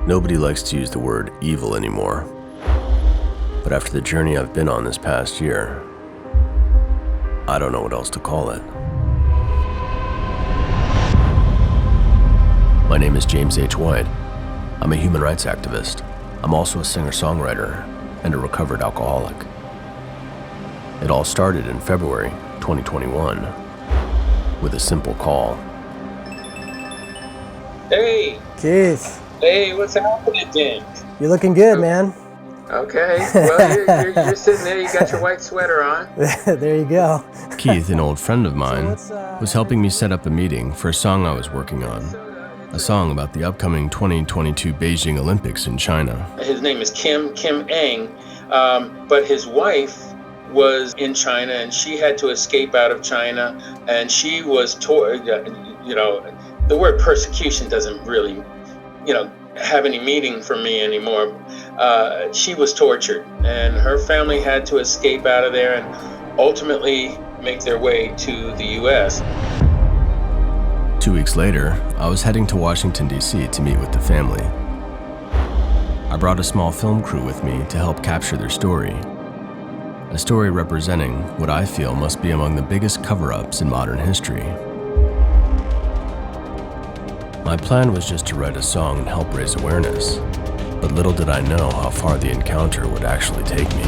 Nobody likes to use the word evil anymore. But after the journey I've been on this past year, I don't know what else to call it. My name is James H. White. I'm a human rights activist. I'm also a singer-songwriter and a recovered alcoholic. It all started in February 2021 with a simple call. Hey! Keith. Hey, what's happening, James? You're looking good, man. Okay, well, you're sitting there, you got your white sweater on. There you go. Keith, an old friend of mine, was helping me set up a meeting for a song I was working on. A song about the upcoming 2022 Beijing Olympics in China. His name is Kim Eng, but his wife was in China and she had to escape out of China, and she was the word persecution doesn't really, have any meaning for me anymore. She was tortured, and her family had to escape out of there and ultimately make their way to the U.S. 2 weeks later, I was heading to Washington, D.C. to meet with the family. I brought a small film crew with me to help capture their story. A story representing what I feel must be among the biggest cover-ups in modern history. My plan was just to write a song and help raise awareness, but little did I know how far the encounter would actually take me.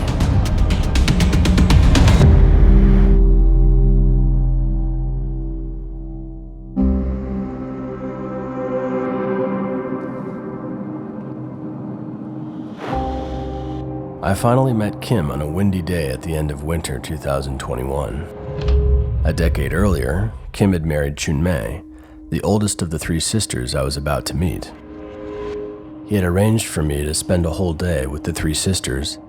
I finally met Kim on a windy day at the end of winter 2021. A decade earlier, Kim had married Chun-mei, the oldest of the 3 sisters I was about to meet. He had arranged for me to spend a whole day with the 3 sisters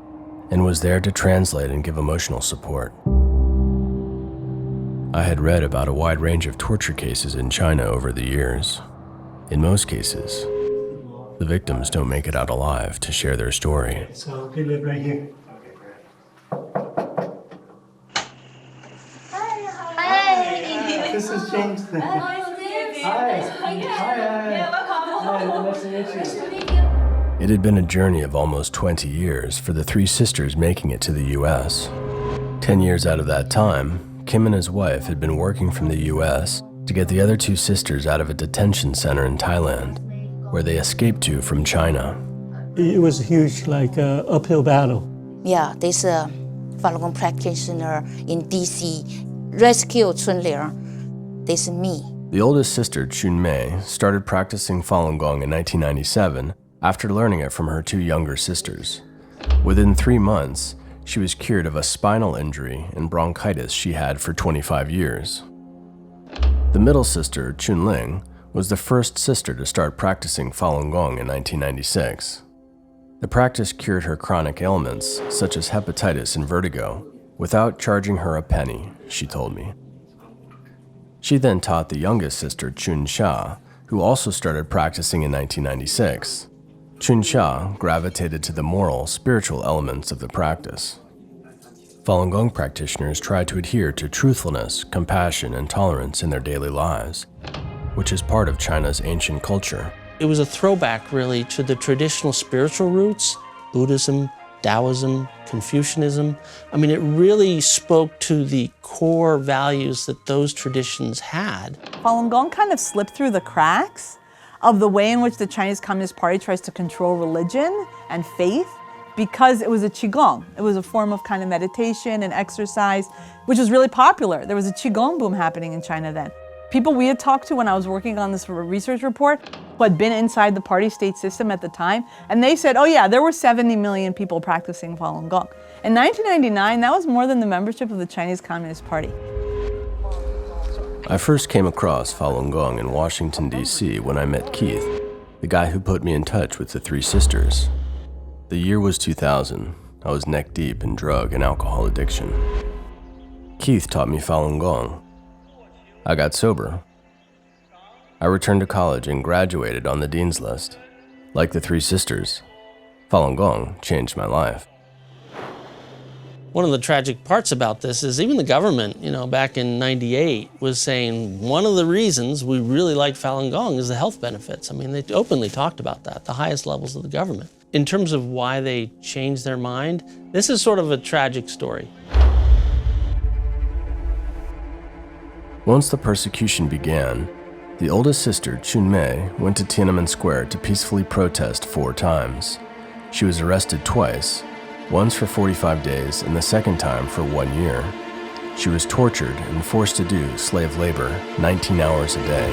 and was there to translate and give emotional support. I had read about a wide range of torture cases in China over the years. In most cases, the victims don't make it out alive to share their story. So we live right here. Hi. This is James. Hi. Nice to meet you. It had been a journey of almost 20 years for the 3 sisters making it to the U.S. 10 years out of that time, Kim and his wife had been working from the U.S. to get the other 2 sisters out of a detention center in Thailand, where they escaped to from China. It was a huge, uphill battle. Yeah, this Falun Gong practitioner in D.C. rescued Chun Ling. This is me. The oldest sister, Chun-mei, started practicing Falun Gong in 1997 after learning it from her 2 younger sisters. Within 3 months, she was cured of a spinal injury and bronchitis she had for 25 years. The middle sister, Chun-ling, was the first sister to start practicing Falun Gong in 1996. The practice cured her chronic ailments, such as hepatitis and vertigo, without charging her a penny, she told me. She then taught the youngest sister, Chun Sha, who also started practicing in 1996. Chun Sha gravitated to the moral, spiritual elements of the practice. Falun Gong practitioners try to adhere to truthfulness, compassion, and tolerance in their daily lives, which is part of China's ancient culture. It was a throwback, really, to the traditional spiritual roots, Buddhism, Taoism, Confucianism. I mean, it really spoke to the core values that those traditions had. Falun Gong kind of slipped through the cracks of the way in which the Chinese Communist Party tries to control religion and faith, because it was a Qigong. It was a form of kind of meditation and exercise, which was really popular. There was a Qigong boom happening in China then. People we had talked to when I was working on this research report who had been inside the party state system at the time, and they said, oh yeah, there were 70 million people practicing Falun Gong. In 1999, that was more than the membership of the Chinese Communist Party. I first came across Falun Gong in Washington, D.C. when I met Keith, the guy who put me in touch with the 3 sisters. The year was 2000. I was neck deep in drug and alcohol addiction. Keith taught me Falun Gong. I got sober. I returned to college and graduated on the dean's list. Like the 3 sisters, Falun Gong changed my life. One of the tragic parts about this is even the government, back in '98 was saying one of the reasons we really like Falun Gong is the health benefits. I mean, they openly talked about that, the highest levels of the government. In terms of why they changed their mind, this is sort of a tragic story. Once the persecution began, the oldest sister, Chunmei, went to Tiananmen Square to peacefully protest 4 times. She was arrested twice, once for 45 days and the second time for 1 year. She was tortured and forced to do slave labor 19 hours a day.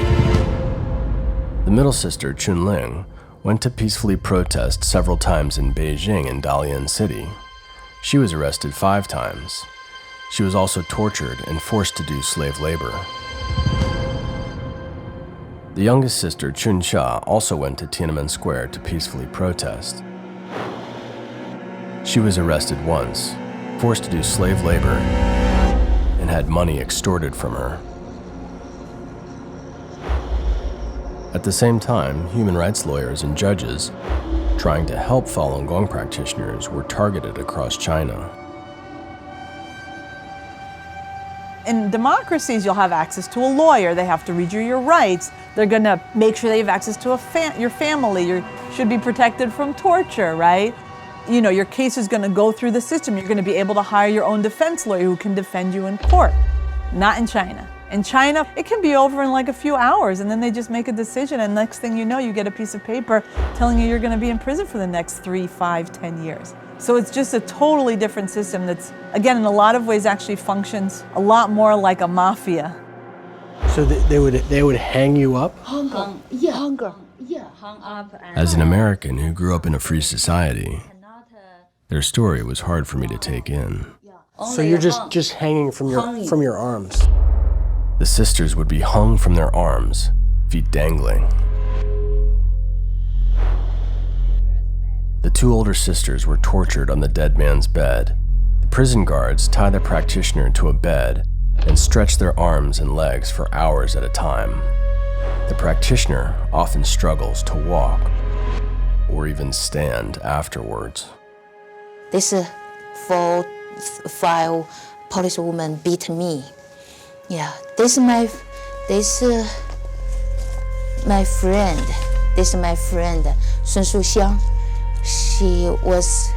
The middle sister, Chunling, went to peacefully protest several times in Beijing and Dalian City. She was arrested 5 times. She was also tortured and forced to do slave labor. The youngest sister, Chunxia, also went to Tiananmen Square to peacefully protest. She was arrested once, forced to do slave labor, and had money extorted from her. At the same time, human rights lawyers and judges trying to help Falun Gong practitioners were targeted across China. In democracies, you'll have access to a lawyer. They have to read you your rights. They're going to make sure they have access to your family. You should be protected from torture, right? Your case is going to go through the system. You're going to be able to hire your own defense lawyer who can defend you in court. Not in China. In China, it can be over in like a few hours, and then they just make a decision, and next thing you know, you get a piece of paper telling you you're going to be in prison for the next 3, 5, 10 years. So it's just a totally different system that's, again, in a lot of ways actually functions a lot more like a mafia. So they would hang you up? Hung up. As an American who grew up in a free society, their story was hard for me to take in. So you're just hanging from your arms. The sisters would be hung from their arms, feet dangling. The 2 older sisters were tortured on the dead man's bed. The prison guards tie the practitioner to a bed and stretch their arms and legs for hours at a time. The practitioner often struggles to walk or even stand afterwards. This 4, 5 policewomen beat me. Yeah, this is my friend. This is my friend, Sun Suxiang. She was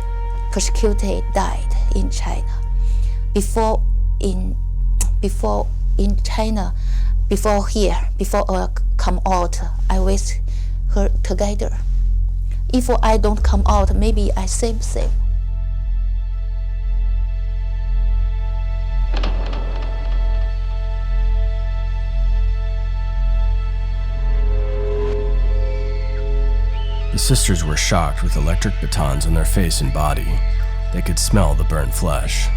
persecuted, died in China. Before in China, before I come out, I with her together. If I don't come out, maybe I same. The sisters were shocked with electric batons on their face and body. They could smell the burnt flesh.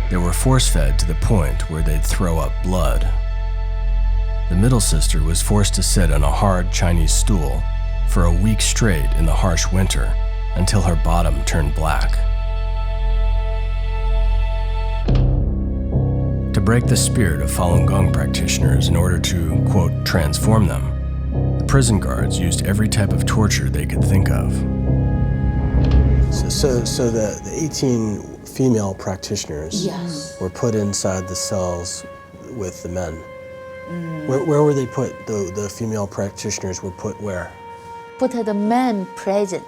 They were force-fed to the point where they'd throw up blood. The middle sister was forced to sit on a hard Chinese stool for a week straight in the harsh winter until her bottom turned black. To break the spirit of Falun Gong practitioners in order to, quote, transform them, the prison guards used every type of torture they could think of. So the 18 female practitioners were put inside the cells with the men. Where were they put? The female practitioners were put where? Put the men prison.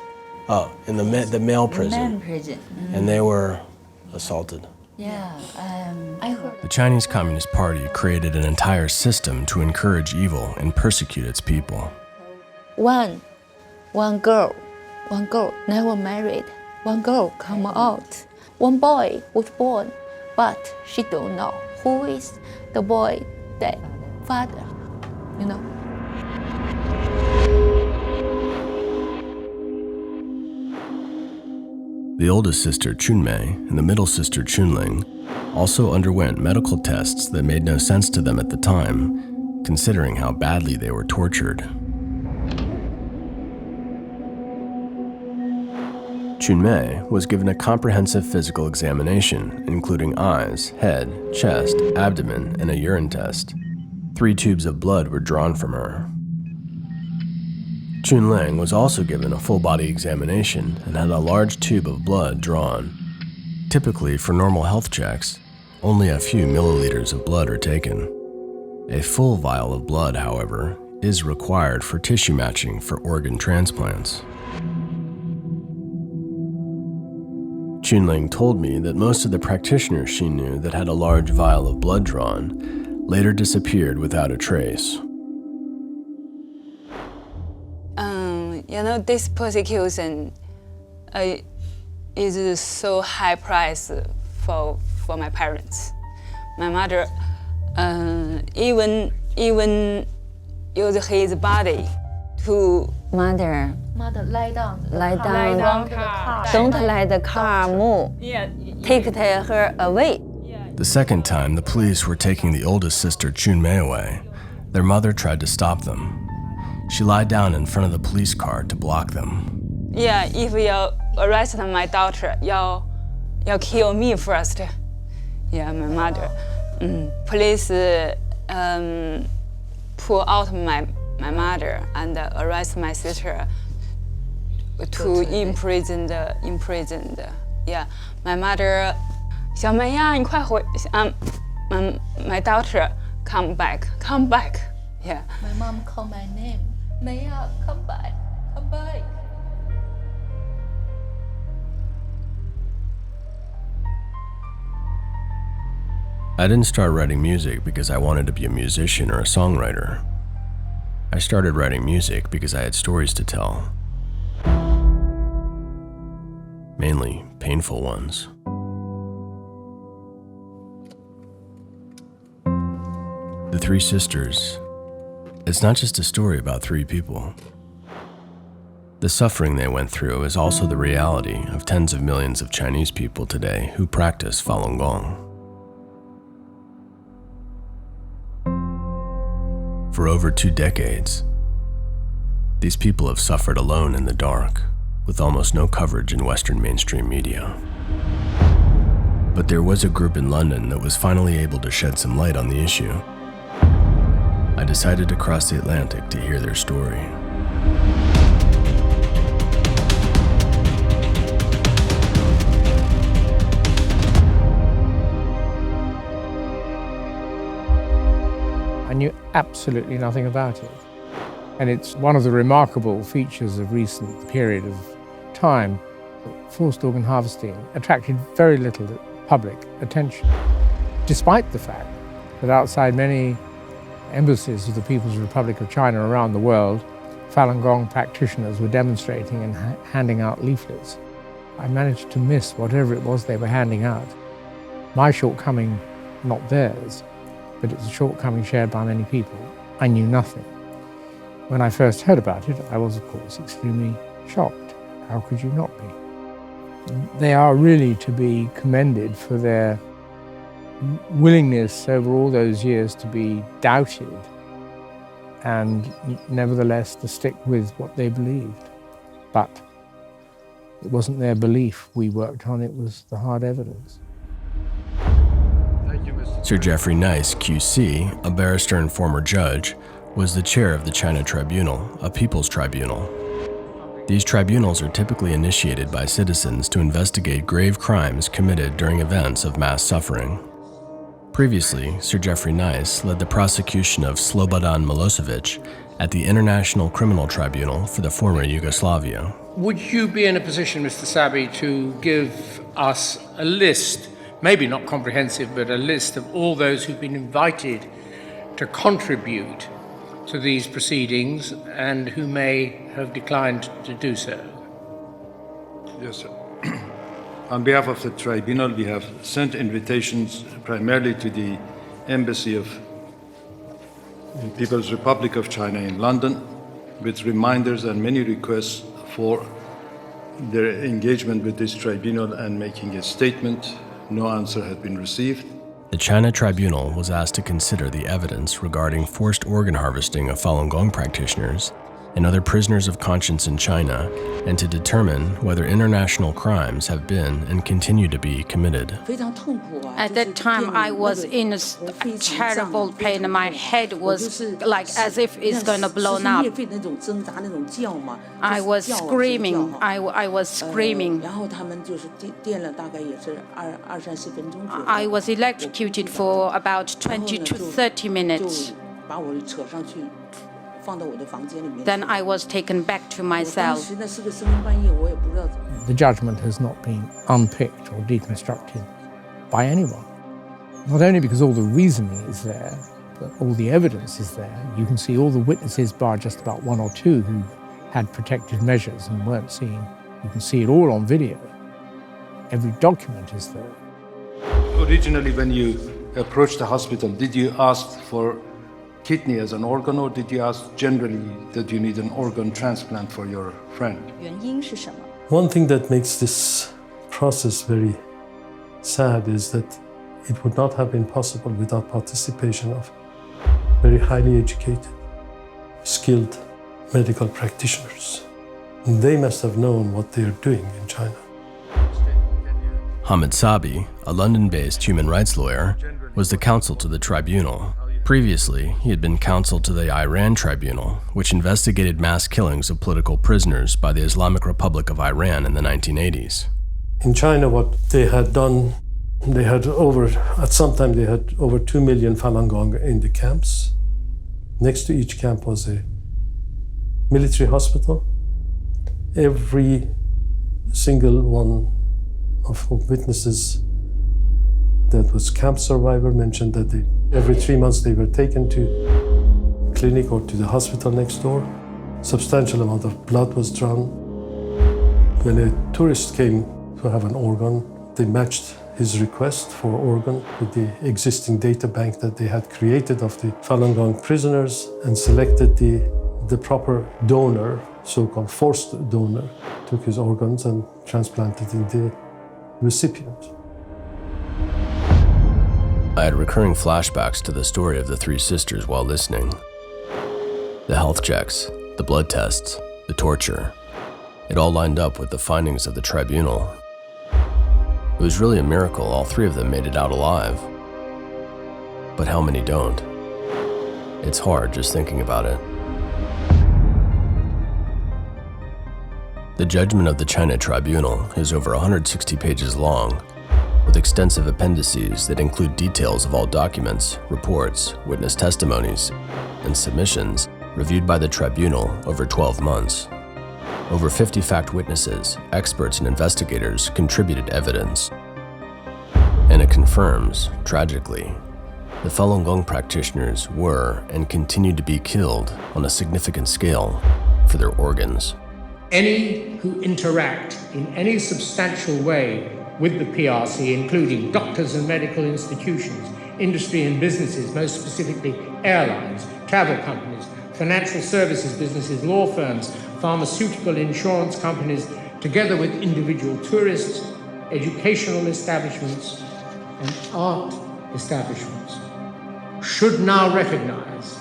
Oh, in the male prison. Men prison. And they were assaulted. Yeah, I heard. The Chinese Communist Party created an entire system to encourage evil and persecute its people. One girl never married. One girl come out. One boy was born, but she don't know who is the boy, the father, The oldest sister, Chunmei, and the middle sister, Chunling, also underwent medical tests that made no sense to them at the time, considering how badly they were tortured. Chunmei was given a comprehensive physical examination, including eyes, head, chest, abdomen, and a urine test. 3 tubes of blood were drawn from her. Chunling was also given a full-body examination and had a large tube of blood drawn. Typically, for normal health checks, only a few milliliters of blood are taken. A full vial of blood, however, is required for tissue matching for organ transplants. Chunling told me that most of the practitioners she knew that had a large vial of blood drawn later disappeared without a trace. This persecution is so high price for my parents. My mother even use his body to Mother, lie down. Don't let the car move. Take her away. The second time the police were taking the oldest sister Chunmei away, their mother tried to stop them. She lied down in front of the police car to block them. If you arrest my daughter, you'll kill me first. My mother. Police pull out my mother and arrest my sister to imprisoned. My mother, 小梅呀，你快回。My daughter, come back. Yeah. My mom called my name. Maya, come back. I didn't start writing music because I wanted to be a musician or a songwriter. I started writing music because I had stories to tell. Mainly painful ones. The Three Sisters. It's not just a story about three people. The suffering they went through is also the reality of tens of millions of Chinese people today who practice Falun Gong. For over 2 decades, these people have suffered alone in the dark, with almost no coverage in Western mainstream media. But there was a group in London that was finally able to shed some light on the issue. I decided to cross the Atlantic to hear their story. I knew absolutely nothing about it. And it's one of the remarkable features of recent period of time that forced organ harvesting attracted very little public attention, despite the fact that outside many embassies of the People's Republic of China around the world, Falun Gong practitioners were demonstrating and handing out leaflets. I managed to miss whatever it was they were handing out. My shortcoming, not theirs, but it's a shortcoming shared by many people. I knew nothing. When I first heard about it, I was, of course, extremely shocked. How could you not be? They are really to be commended for their willingness over all those years to be doubted and nevertheless to stick with what they believed. But it wasn't their belief we worked on, it was the hard evidence. Sir Geoffrey Nice, QC, a barrister and former judge, was the chair of the China Tribunal, a people's tribunal. These tribunals are typically initiated by citizens to investigate grave crimes committed during events of mass suffering. Previously, Sir Geoffrey Nice led the prosecution of Slobodan Milosevic at the International Criminal Tribunal for the former Yugoslavia. Would you be in a position, Mr. Sabi, to give us a list, maybe not comprehensive, but a list of all those who've been invited to contribute to these proceedings and who may have declined to do so? Yes, sir. On behalf of the tribunal, we have sent invitations primarily to the Embassy of the People's Republic of China in London, with reminders and many requests for their engagement with this tribunal and making a statement. No answer had been received. The China Tribunal was asked to consider the evidence regarding forced organ harvesting of Falun Gong practitioners and other prisoners of conscience in China, and to determine whether international crimes have been and continue to be committed. At that time, I was in a terrible pain. My head was like as if it's going to blow up. I was screaming. I was screaming. I was electrocuted for about 20 to 30 minutes. Then I was taken back to my cell. The judgment has not been unpicked or deconstructed by anyone. Not only because all the reasoning is there, but all the evidence is there. You can see all the witnesses, bar just about one or two who had protective measures and weren't seen. You can see it all on video. Every document is there. Originally, when you approached the hospital, did you ask for kidney as an organ, or did you ask generally that you need an organ transplant for your friend? One thing that makes this process very sad is that it would not have been possible without participation of very highly educated, skilled medical practitioners. And they must have known what they're doing in China. Hamid Sabi, a London-based human rights lawyer, was the counsel to the tribunal. Previously, he had been counsel to the Iran Tribunal, which investigated mass killings of political prisoners by the Islamic Republic of Iran in the 1980s. In China, what they had done, at some time they had over 2 million Falun Gong in the camps. Next to each camp was a military hospital. Every single one of witnesses that was camp survivor mentioned that every 3 months they were taken to a clinic or to the hospital next door. Substantial amount of blood was drawn. When a tourist came to have an organ, they matched his request for organ with the existing data bank that they had created of the Falun Gong prisoners and selected the proper donor, so-called forced donor, took his organs and transplanted in the recipient. I had recurring flashbacks to the story of the three sisters while listening. The health checks, the blood tests, the torture. It all lined up with the findings of the tribunal. It was really a miracle all three of them made it out alive. But how many don't? It's hard just thinking about it. The judgment of the China Tribunal is over 160 pages long, with extensive appendices that include details of all documents, reports, witness testimonies, and submissions reviewed by the tribunal over 12 months. Over 50 fact witnesses, experts, and investigators contributed evidence. And it confirms, tragically, the Falun Gong practitioners were and continue to be killed on a significant scale for their organs. Any who interact in any substantial way with the PRC, including doctors and medical institutions, industry and businesses, most specifically airlines, travel companies, financial services businesses, law firms, pharmaceutical insurance companies, together with individual tourists, educational establishments, and art establishments, should now recognize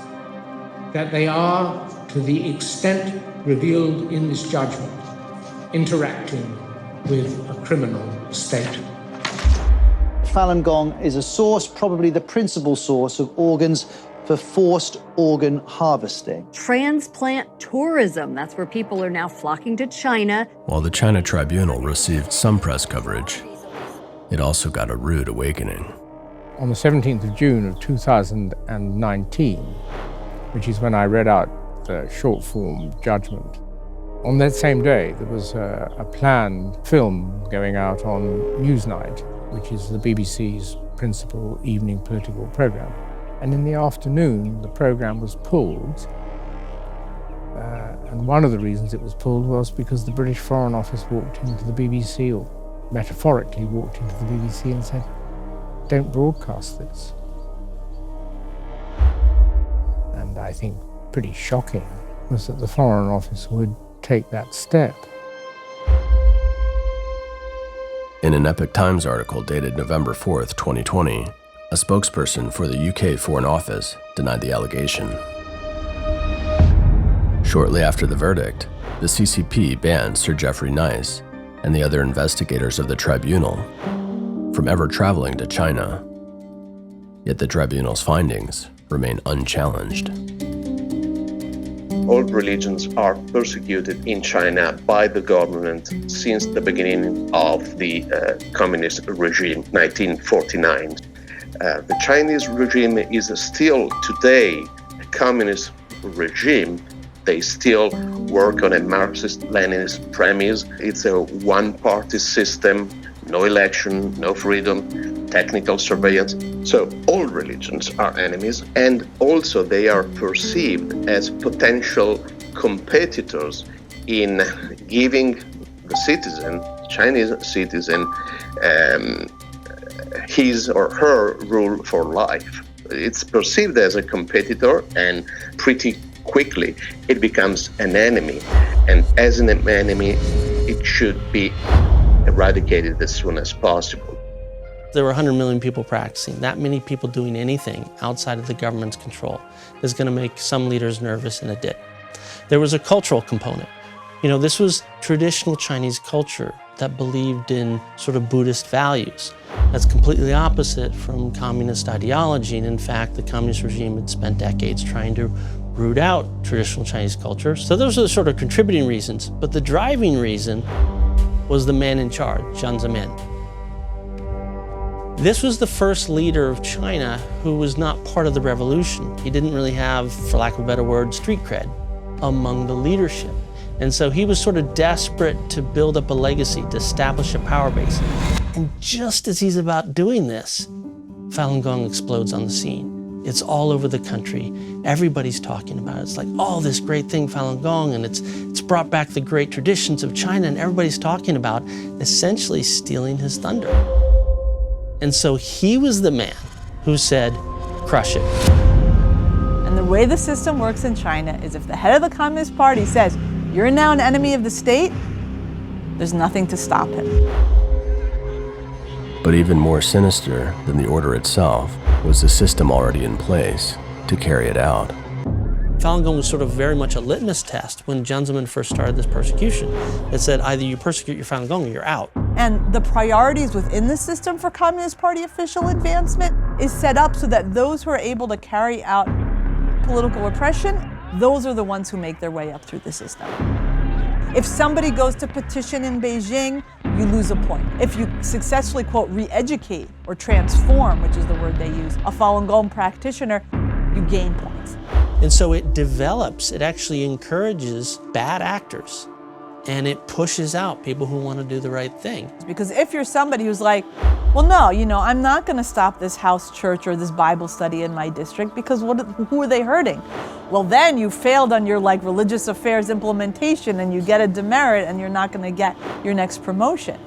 that they are, to the extent revealed in this judgment, interacting with a criminal state. Falun Gong is a source, probably the principal source, of organs for forced organ harvesting. Transplant tourism, that's where people are now flocking to China. While the China Tribunal received some press coverage, it also got a rude awakening. On the 17th of June of 2019, which is when I read out the short-form judgment, on that same day, there was a planned film going out on Newsnight, which is the BBC's principal evening political program. And in the afternoon, the program was pulled. And one of the reasons it was pulled was because the British Foreign Office walked into the BBC, or metaphorically walked into the BBC and said, "Don't broadcast this." And I think pretty shocking was that the Foreign Office would take that step. In an Epoch Times article dated November 4th, 2020, a spokesperson for the UK Foreign Office denied the allegation. Shortly after the verdict, the CCP banned Sir Geoffrey Nice and the other investigators of the tribunal from ever traveling to China. Yet the tribunal's findings remain unchallenged. All religions are persecuted in China by the government since the beginning of the communist regime, 1949. The Chinese regime is still today a communist regime. They still work on a Marxist-Leninist premise. It's a one-party system, no election, no freedom, technical surveillance. So all religions are enemies, and also they are perceived as potential competitors in giving the citizen, Chinese citizen, his or her rule for life. It's perceived as a competitor, and pretty quickly it becomes an enemy. And as an enemy, it should be eradicated as soon as possible. There were 100 million people practicing. That many people doing anything outside of the government's control is going to make some leaders nervous, and it did. There was a cultural component. You know, this was traditional Chinese culture that believed in sort of Buddhist values. That's completely opposite from communist ideology. And in fact, the communist regime had spent decades trying to root out traditional Chinese culture. So those are the sort of contributing reasons. But the driving reason was the man in charge, Jiang Zemin. This was the first leader of China who was not part of the revolution. He didn't really have, for lack of a better word, street cred among the leadership. And so he was sort of desperate to build up a legacy, to establish a power base. And just as he's about doing this, Falun Gong explodes on the scene. It's all over the country. Everybody's talking about it. It's like, oh, this great thing, Falun Gong, and it's brought back the great traditions of China, and everybody's talking about essentially stealing his thunder. And so he was the man who said, crush it. And the way the system works in China is if the head of the Communist Party says, you're now an enemy of the state, there's nothing to stop him. But even more sinister than the order itself was the system already in place to carry it out. Falun Gong was sort of very much a litmus test when Jiang Zemin first started this persecution. It said either you persecute your Falun Gong or you're out. And the priorities within the system for Communist Party official advancement is set up so that those who are able to carry out political repression, those are the ones who make their way up through the system. If somebody goes to petition in Beijing, you lose a point. If you successfully, quote, re-educate or transform, which is the word they use, a Falun Gong practitioner, you gain points. And so it develops, it actually encourages bad actors, and it pushes out people who want to do the right thing. Because if you're somebody who's like, well, no, you know, I'm not going to stop this house church or this Bible study in my district because who are they hurting? Well, then you failed on your religious affairs implementation and you get a demerit and you're not going to get your next promotion.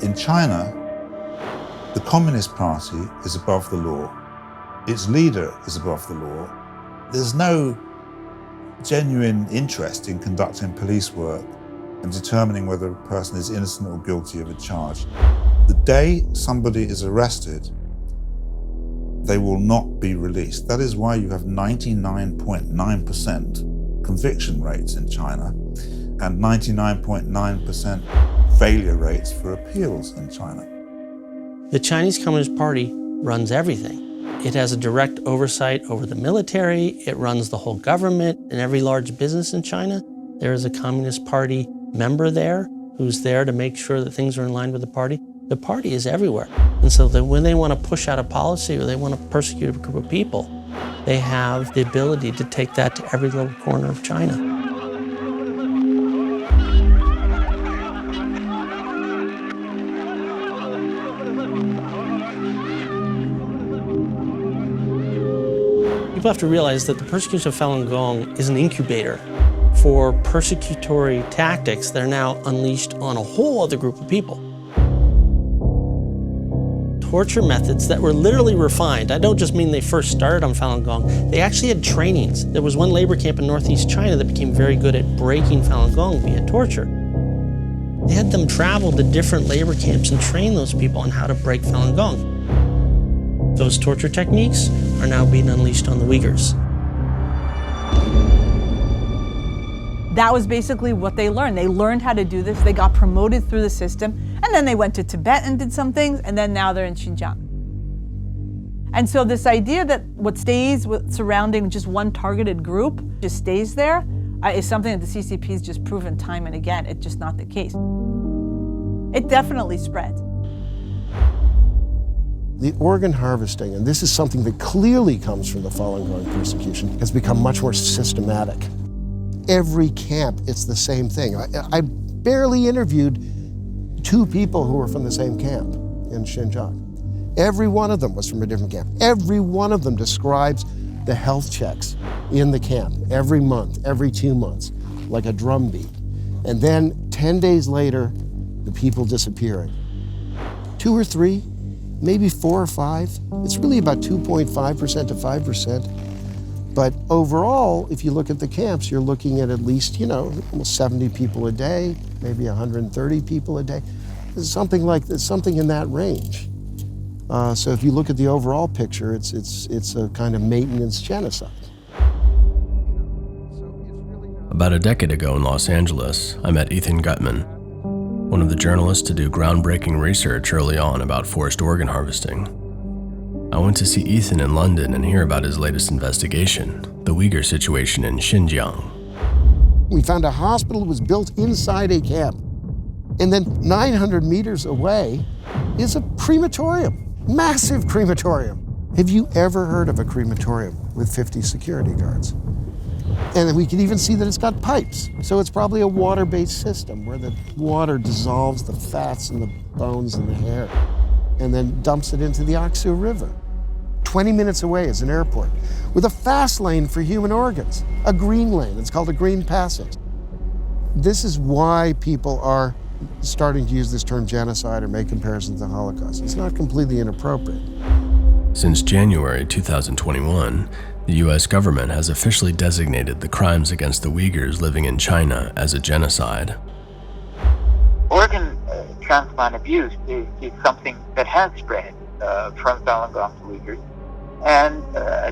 In China, the Communist Party is above the law. Its leader is above the law. There's no genuine interest in conducting police work and determining whether a person is innocent or guilty of a charge. The day somebody is arrested, they will not be released. That is why you have 99.9% conviction rates in China and 99.9% failure rates for appeals in China. The Chinese Communist Party runs everything. It has a direct oversight over the military, it runs the whole government, and every large business in China. There is a Communist Party member there who's there to make sure that things are in line with the party. The party is everywhere. And so that when they want to push out a policy or they want to persecute a group of people, they have the ability to take that to every little corner of China. People have to realize that the persecution of Falun Gong is an incubator for persecutory tactics that are now unleashed on a whole other group of people. Torture methods that were literally refined. I don't just mean they first started on Falun Gong. They actually had trainings. There was one labor camp in northeast China that became very good at breaking Falun Gong via torture. They had them travel to different labor camps and train those people on how to break Falun Gong. Those torture techniques are now being unleashed on the Uyghurs. That was basically what they learned. They learned how to do this. They got promoted through the system, and then they went to Tibet and did some things, and then now they're in Xinjiang. And so this idea that what stays surrounding just one targeted group just stays there is something that the CCP has just proven time and again. It's just not the case. It definitely spreads. The organ harvesting, and this is something that clearly comes from the Falun Gong persecution, has become much more systematic. Every camp, it's the same thing. I barely interviewed 2 people who were from the same camp in Xinjiang. Every one of them was from a different camp. Every one of them describes the health checks in the camp every month, every 2 months, like a drumbeat. And then 10 days later, the people disappearing. 2 or 3, maybe 4 or 5. It's really about 2.5% to 5%. But overall, if you look at the camps, you're looking at least, almost 70 people a day, maybe 130 people a day. Something like this, something in that range. So if you look at the overall picture, it's a kind of maintenance genocide. About a decade ago in Los Angeles, I met Ethan Gutman, one of the journalists to do groundbreaking research early on about forced organ harvesting. I went to see Ethan in London and hear about his latest investigation, the Uyghur situation in Xinjiang. We found a hospital was built inside a camp. And then 900 meters away is a crematorium, massive crematorium. Have you ever heard of a crematorium with 50 security guards? And we can even see that it's got pipes. So it's probably a water-based system where the water dissolves the fats and the bones and the hair and then dumps it into the Aksu River. 20 minutes away is an airport with a fast lane for human organs, a green lane. It's called a green passage. This is why people are starting to use this term genocide or make comparisons to the Holocaust. It's not completely inappropriate. Since January 2021, the US government has officially designated the crimes against the Uyghurs living in China as a genocide. Organ transplant abuse is something that has spread from Falun Gong to Uyghurs. And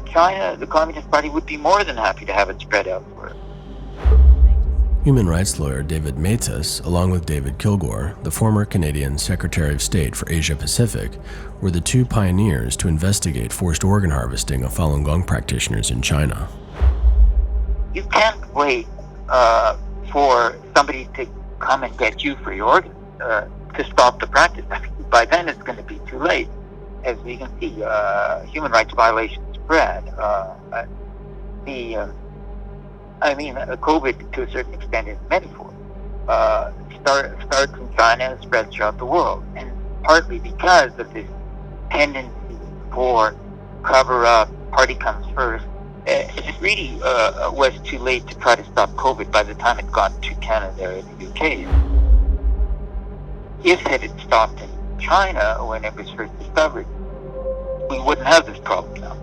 China, the Communist Party, would be more than happy to have it spread elsewhere. Human rights lawyer David Matas, along with David Kilgore, the former Canadian Secretary of State for Asia Pacific, were the 2 pioneers to investigate forced organ harvesting of Falun Gong practitioners in China. You can't wait for somebody to come and get you for your organs to stop the practice. I mean, by then it's going to be too late. As we can see, human rights violations spread. COVID, to a certain extent, is metaphor. Starts in China and spreads throughout the world. And partly because of this tendency for cover-up, party comes first, it really was too late to try to stop COVID by the time it got to Canada and the UK. If it had stopped in China when it was first discovered, we wouldn't have this problem now.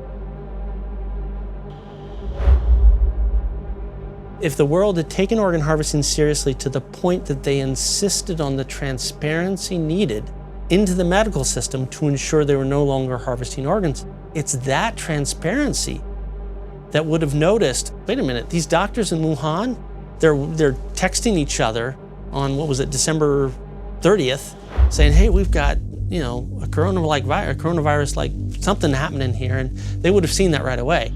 If the world had taken organ harvesting seriously to the point that they insisted on the transparency needed into the medical system to ensure they were no longer harvesting organs, it's that transparency that would have noticed, wait a minute, these doctors in Wuhan, they're texting each other on, December 30th, saying, hey, we've got, a coronavirus like something happening here, and they would have seen that right away.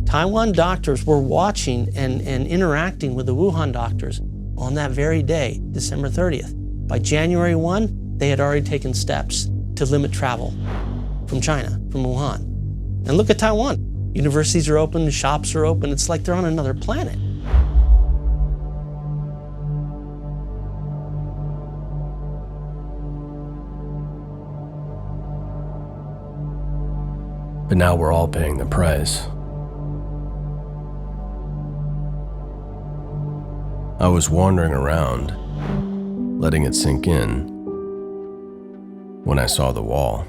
Taiwan doctors were watching and interacting with the Wuhan doctors on that very day, December 30th. By January 1, they had already taken steps to limit travel from China, from Wuhan. And look at Taiwan. Universities are open, shops are open. It's like they're on another planet. But now we're all paying the price. I was wandering around, letting it sink in, when I saw the wall.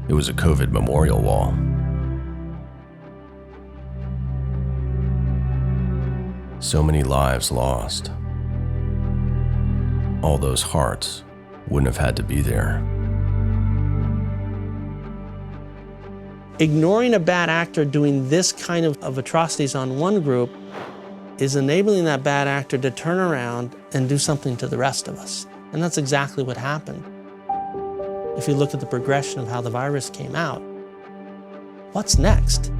It was a COVID memorial wall. So many lives lost. All those hearts wouldn't have had to be there. Ignoring a bad actor doing this kind of atrocities on one group is enabling that bad actor to turn around and do something to the rest of us. And that's exactly what happened. If you look at the progression of how the virus came out, what's next?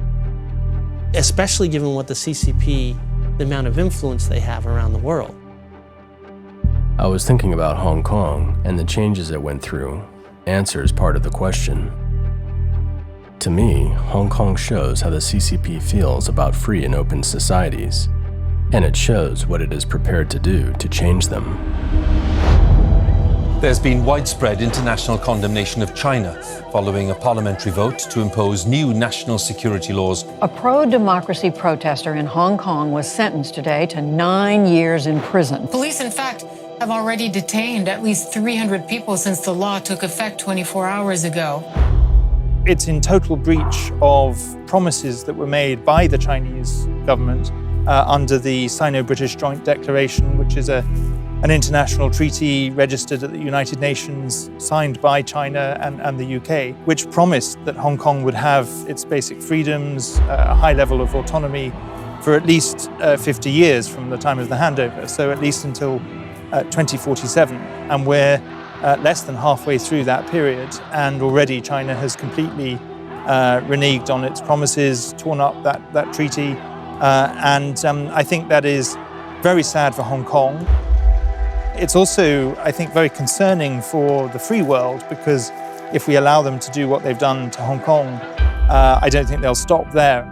Especially given what the CCP, the amount of influence they have around the world. I was thinking about Hong Kong and the changes it went through answers part of the question. To me, Hong Kong shows how the CCP feels about free and open societies, and it shows what it is prepared to do to change them. There's been widespread international condemnation of China following a parliamentary vote to impose new national security laws. A pro-democracy protester in Hong Kong was sentenced today to 9 years in prison. Police, in fact, have already detained at least 300 people since the law took effect 24 hours ago. It's in total breach of promises that were made by the Chinese government under the Sino-British Joint Declaration, which is an international treaty registered at the United Nations, signed by China and the UK, which promised that Hong Kong would have its basic freedoms, a high level of autonomy for at least 50 years from the time of the handover, so at least until 2047. And we're less than halfway through that period, and already China has completely reneged on its promises, torn up that treaty, and I think that is very sad for Hong Kong. It's also, I think, very concerning for the free world, because if we allow them to do what they've done to Hong Kong, I don't think they'll stop there.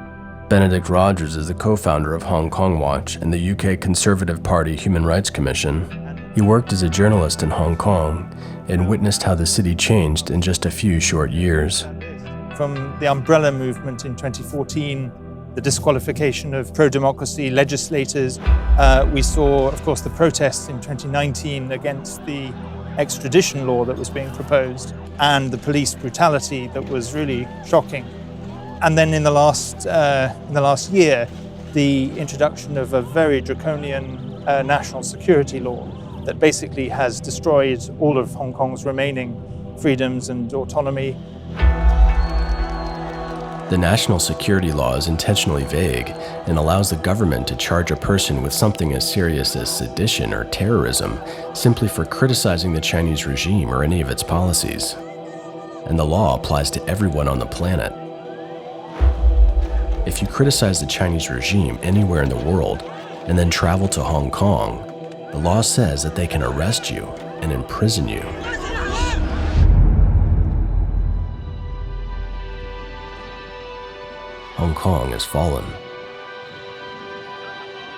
Benedict Rogers is the co-founder of Hong Kong Watch and the UK Conservative Party Human Rights Commission. He worked as a journalist in Hong Kong and witnessed how the city changed in just a few short years. From the umbrella movement in 2014, the disqualification of pro-democracy legislators. We saw, of course, the protests in 2019 against the extradition law that was being proposed, and the police brutality that was really shocking. And then in the last year, the introduction of a very draconian national security law that basically has destroyed all of Hong Kong's remaining freedoms and autonomy. The national security law is intentionally vague and allows the government to charge a person with something as serious as sedition or terrorism simply for criticizing the Chinese regime or any of its policies. And the law applies to everyone on the planet. If you criticize the Chinese regime anywhere in the world and then travel to Hong Kong, the law says that they can arrest you and imprison you. Hong Kong has fallen.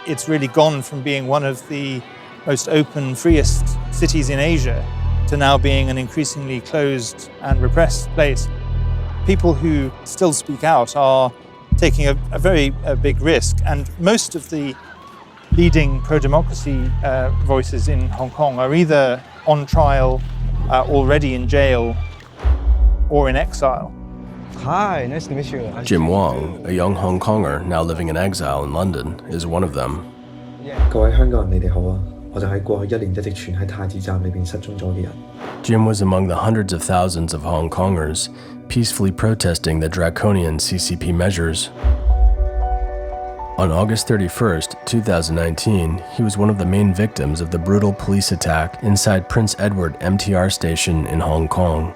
It's really gone from being one of the most open, freest cities in Asia to now being an increasingly closed and repressed place. People who still speak out are taking a very big risk, and most of the leading pro-democracy voices in Hong Kong are either on trial, already in jail, or in exile. Hi, nice to meet you. Jim Wong, a young Hong Konger now living in exile in London, is one of them. 各位香港人，你哋好啊！我就係過去1年一直存喺太子站裏邊失蹤咗嘅人。Jim was among the hundreds of thousands of Hong Kongers peacefully protesting the draconian CCP measures. On August 31st, 2019, he was one of the main victims of the brutal police attack inside Prince Edward MTR station in Hong Kong.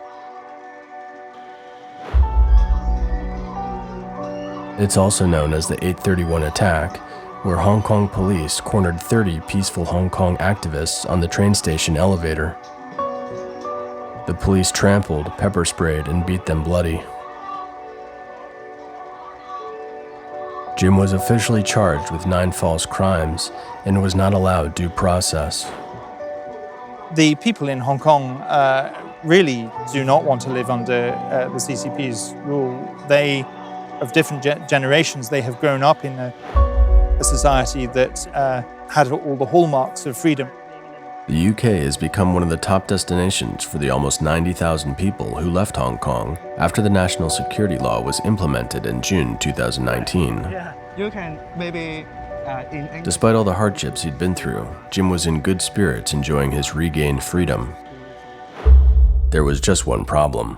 It's also known as the 831 attack, where Hong Kong police cornered 30 peaceful Hong Kong activists on the train station elevator. The police trampled, pepper sprayed, and beat them bloody. Jim was officially charged with 9 false crimes and was not allowed due process. The people in Hong Kong really do not want to live under the CCP's rule. They, of different generations, they have grown up in a society that had all the hallmarks of freedom. The UK has become one of the top destinations for the almost 90,000 people who left Hong Kong after the national security law was implemented in June 2019. You can maybe Despite all the hardships he'd been through, Jim was in good spirits enjoying his regained freedom. There was just one problem.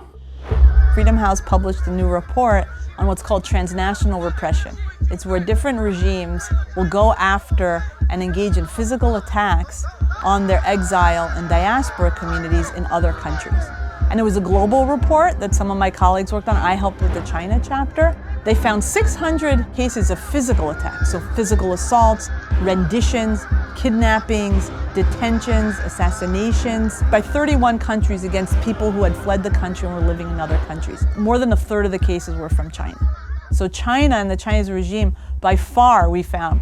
Freedom House published a new report on what's called transnational repression. It's where different regimes will go after and engage in physical attacks on their exile and diaspora communities in other countries. And it was a global report that some of my colleagues worked on. I helped with the China chapter. They found 600 cases of physical attacks, so physical assaults, renditions, kidnappings, detentions, assassinations by 31 countries against people who had fled the country and were living in other countries. More than a third of the cases were from China. So China and the Chinese regime, by far, we found,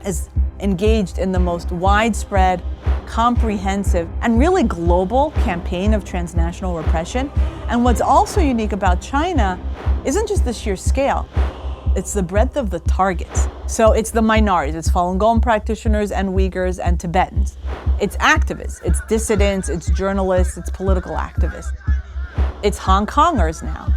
is engaged in the most widespread, comprehensive, and really global campaign of transnational repression. And what's also unique about China isn't just the sheer scale, it's the breadth of the targets. So it's the minorities, it's Falun Gong practitioners and Uyghurs and Tibetans. It's activists, it's dissidents, it's journalists, it's political activists. It's Hong Kongers now.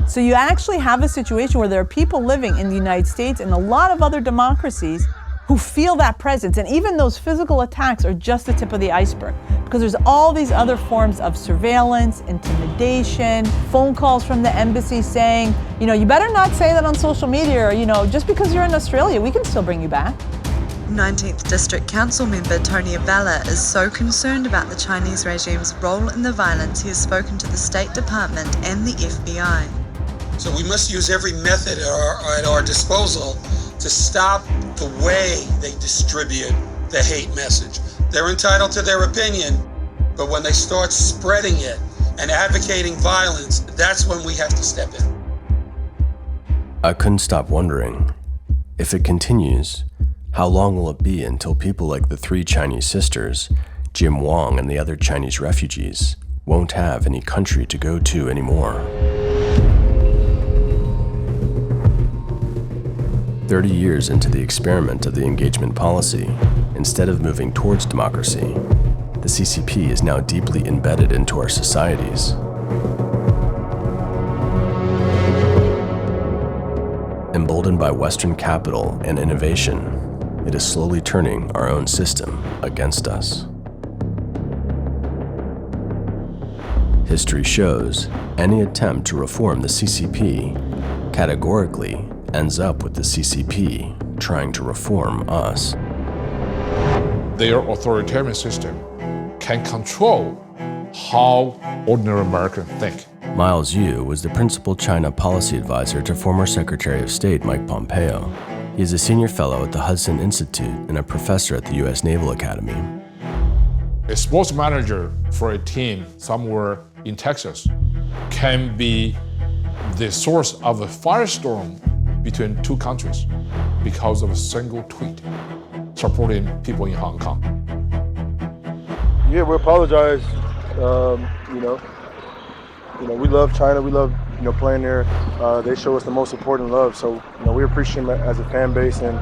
So you actually have a situation where there are people living in the United States and a lot of other democracies who feel that presence. And even those physical attacks are just the tip of the iceberg, because there's all these other forms of surveillance, intimidation, phone calls from the embassy saying, you better not say that on social media, or, just because you're in Australia, we can still bring you back. 19th District Council member Tony Abella is so concerned about the Chinese regime's role in the violence, he has spoken to the State Department and the FBI. So we must use every method at our disposal to stop the way they distribute the hate message. They're entitled to their opinion, but when they start spreading it and advocating violence, that's when we have to step in. I couldn't stop wondering, if it continues, how long will it be until people like the 3 Chinese sisters, Jim Wang and the other Chinese refugees, won't have any country to go to anymore? 30 years into the experiment of the engagement policy, instead of moving towards democracy, the CCP is now deeply embedded into our societies. Emboldened by Western capital and innovation, it is slowly turning our own system against us. History shows any attempt to reform the CCP categorically ends up with the CCP trying to reform us. Their authoritarian system can control how ordinary Americans think. Miles Yu was the principal China policy advisor to former Secretary of State Mike Pompeo. He is a senior fellow at the Hudson Institute and a professor at the U.S. Naval Academy. A sports manager for a team somewhere in Texas can be the source of a firestorm between 2 countries because of a single tweet supporting people in Hong Kong. Yeah, we apologize. We love China. We love, playing there. They show us the most support and love. So, we appreciate them as a fan base, and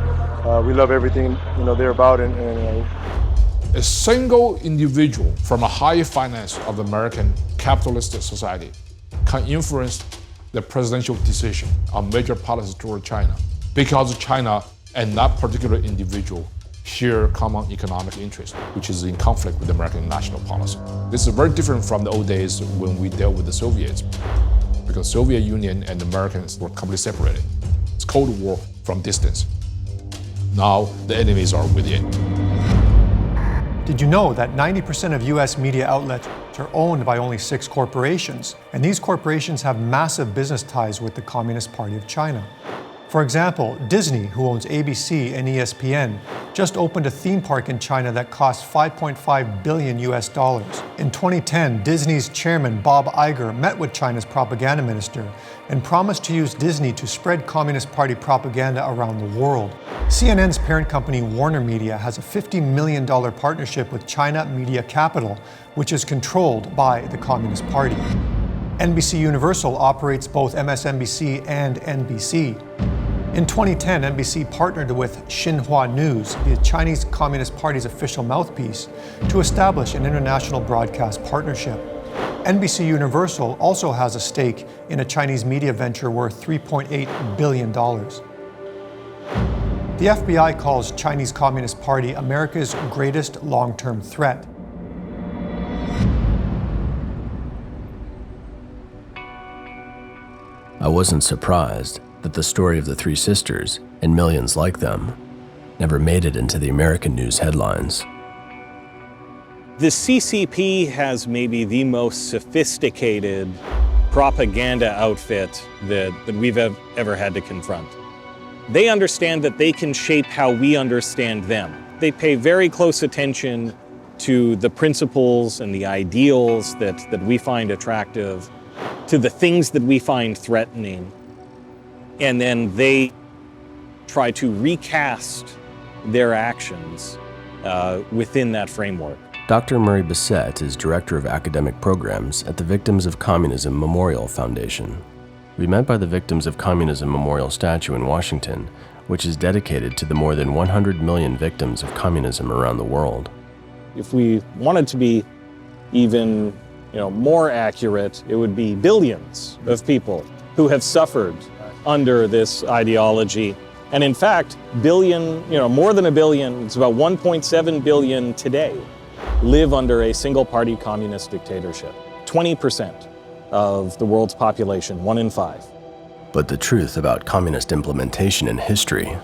we love everything, they're about. A single individual from a high finance of the American capitalist society can influence the presidential decision on major policies toward China, because China and that particular individual share common economic interest, which is in conflict with American national policy. This is very different from the old days when we dealt with the Soviets, because Soviet Union and the Americans were completely separated. It's Cold War from distance. Now the enemies are within. Did you know that 90% of US media outlets are owned by only 6 corporations? And these corporations have massive business ties with the Communist Party of China. For example, Disney, who owns ABC and ESPN, just opened a theme park in China that cost $5.5 billion US. In 2010, Disney's chairman Bob Iger met with China's propaganda minister and promised to use Disney to spread Communist Party propaganda around the world. CNN's parent company Warner Media has a $50 million partnership with China Media Capital, which is controlled by the Communist Party. NBC Universal operates both MSNBC and NBC. In 2010, NBC partnered with Xinhua News, the Chinese Communist Party's official mouthpiece, to establish an international broadcast partnership. NBC Universal also has a stake in a Chinese media venture worth $3.8 billion. The FBI calls Chinese Communist Party America's greatest long-term threat. I wasn't surprised that the story of the three sisters, and millions like them, never made it into the American news headlines. The CCP has maybe the most sophisticated propaganda outfit that we've ever had to confront. They understand that they can shape how we understand them. They pay very close attention to the principles and the ideals that we find attractive, to the things that we find threatening, and then they try to recast their actions within that framework. Dr. Murray Bissett is Director of Academic Programs at the Victims of Communism Memorial Foundation. We met by the Victims of Communism Memorial statue in Washington, which is dedicated to the more than 100 million victims of communism around the world. If we wanted to be even more accurate, it would be billions of people who have suffered under this ideology. And in fact, more than a billion, it's about 1.7 billion today, live under a single-party communist dictatorship. 20% of the world's population, 1 in 5. But the truth about communist implementation in history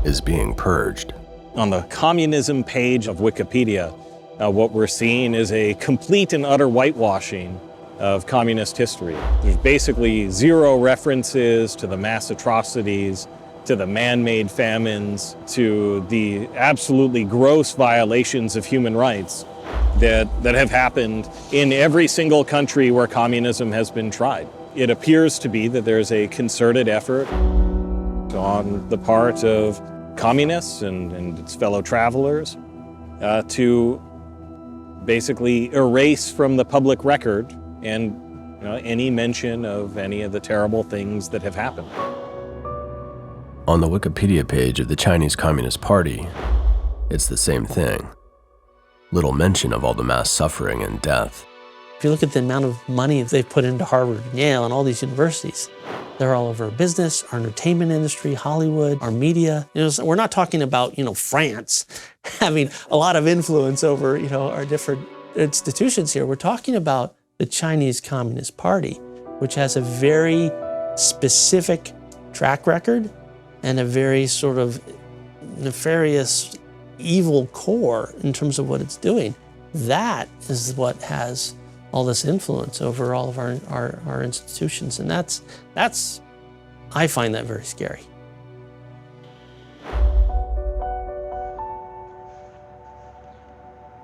is being purged. On the communism page of Wikipedia, what we're seeing is a complete and utter whitewashing of communist history. There's basically zero references to the mass atrocities, to the man-made famines, to the absolutely gross violations of human rights that have happened in every single country where communism has been tried. It appears to be that there's a concerted effort on the part of communists and its fellow travelers to basically erase from the public record and any mention of any of the terrible things that have happened. On the Wikipedia page of the Chinese Communist Party, it's the same thing. Little mention of all the mass suffering and death. If you look at the amount of money they've put into Harvard and Yale and all these universities, they're all over our business, our entertainment industry, Hollywood, our media. So we're not talking about, France having a lot of influence over, our different institutions here. We're talking about the Chinese Communist Party, which has a very specific track record and a very sort of nefarious, evil core in terms of what it's doing. That is what has all this influence over all of our institutions. And that's I find that very scary.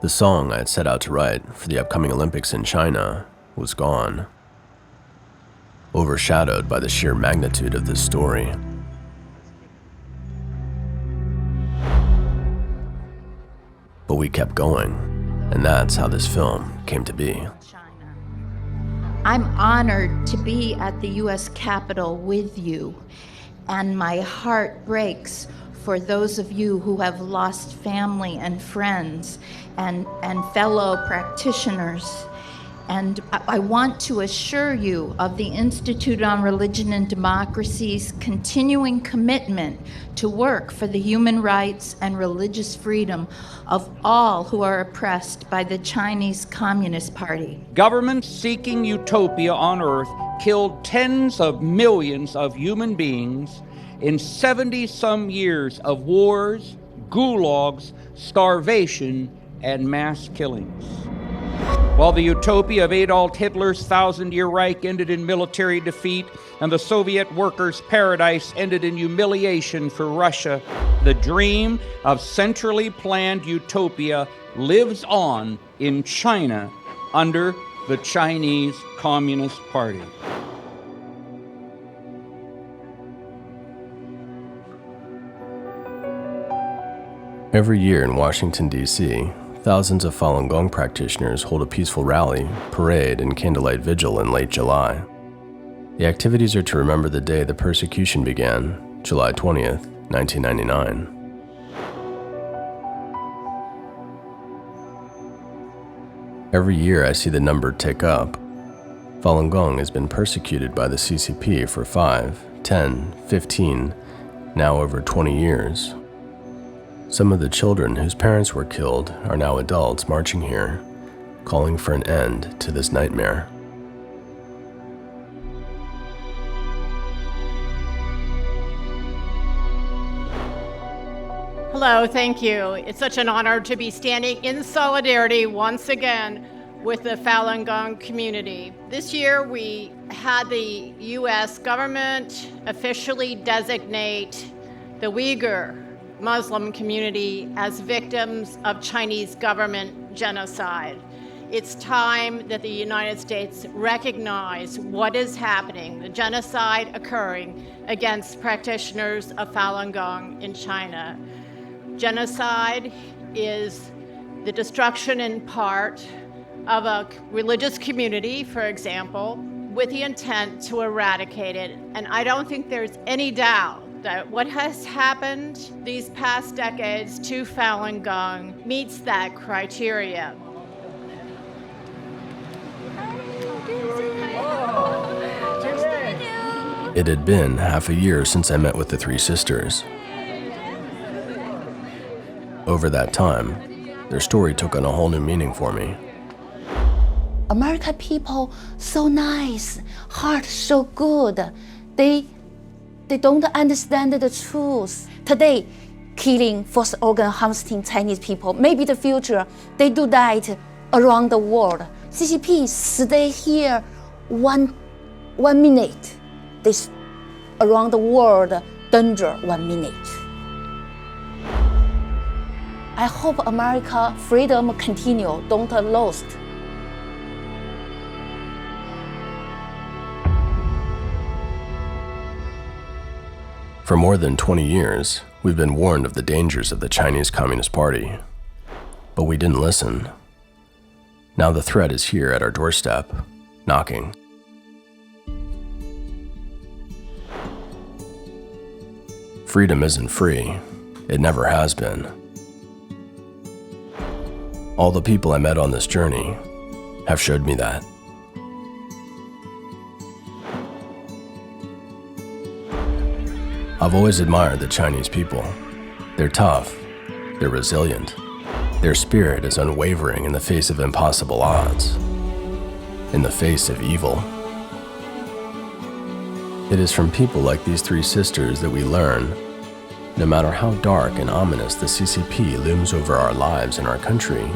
The song I had set out to write for the upcoming Olympics in China was gone, overshadowed by the sheer magnitude of this story. But we kept going, and that's how this film came to be. I'm honored to be at the U.S. Capitol with you, and my heart breaks for those of you who have lost family and friends and fellow practitioners. And I want to assure you of the Institute on Religion and Democracy's continuing commitment to work for the human rights and religious freedom of all who are oppressed by the Chinese Communist Party. Governments seeking utopia on Earth killed tens of millions of human beings in 70-some years of wars, gulags, starvation, and mass killings. While the utopia of Adolf Hitler's 1,000-year Reich ended in military defeat and the Soviet workers' paradise ended in humiliation for Russia, the dream of centrally planned utopia lives on in China under the Chinese Communist Party. Every year in Washington, D.C., thousands of Falun Gong practitioners hold a peaceful rally, parade, and candlelight vigil in late July. The activities are to remember the day the persecution began, July 20th, 1999. Every year I see the number tick up. Falun Gong has been persecuted by the CCP for 5, 10, 15, now over 20 years. Some of the children whose parents were killed are now adults marching here, calling for an end to this nightmare. Hello, thank you. It's such an honor to be standing in solidarity once again with the Falun Gong community. This year we had the US government officially designate the Uyghur Muslim community as victims of Chinese government genocide. It's time that the United States recognize what is happening, the genocide occurring against practitioners of Falun Gong in China. Genocide is the destruction in part of a religious community, for example, with the intent to eradicate it. And I don't think there's any doubt that what has happened these past decades to Falun Gong meets that criteria. It had been half a year since I met with the three sisters. Over that time, their story took on a whole new meaning for me. American people so nice, heart so good. They don't understand the truth. Today, killing, forced organ harvesting Chinese people. Maybe the future, they do that around the world. CCP stay here one minute. They around the world danger 1 minute. I hope America freedom continue, don't lost. For more than 20 years, we've been warned of the dangers of the Chinese Communist Party, but we didn't listen. Now the threat is here at our doorstep, knocking. Freedom isn't free. It never has been. All the people I met on this journey have showed me that. I've always admired the Chinese people. They're tough, they're resilient. Their spirit is unwavering in the face of impossible odds, in the face of evil. It is from people like these three sisters that we learn, no matter how dark and ominous the CCP looms over our lives and our country,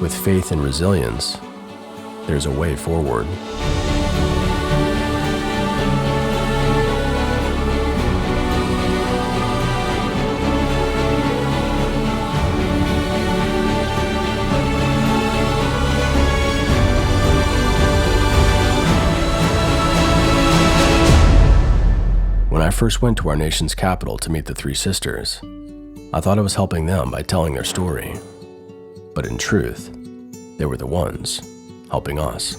with faith and resilience, there's a way forward. When I first went to our nation's capital to meet the three sisters, I thought I was helping them by telling their story. But in truth, they were the ones helping us.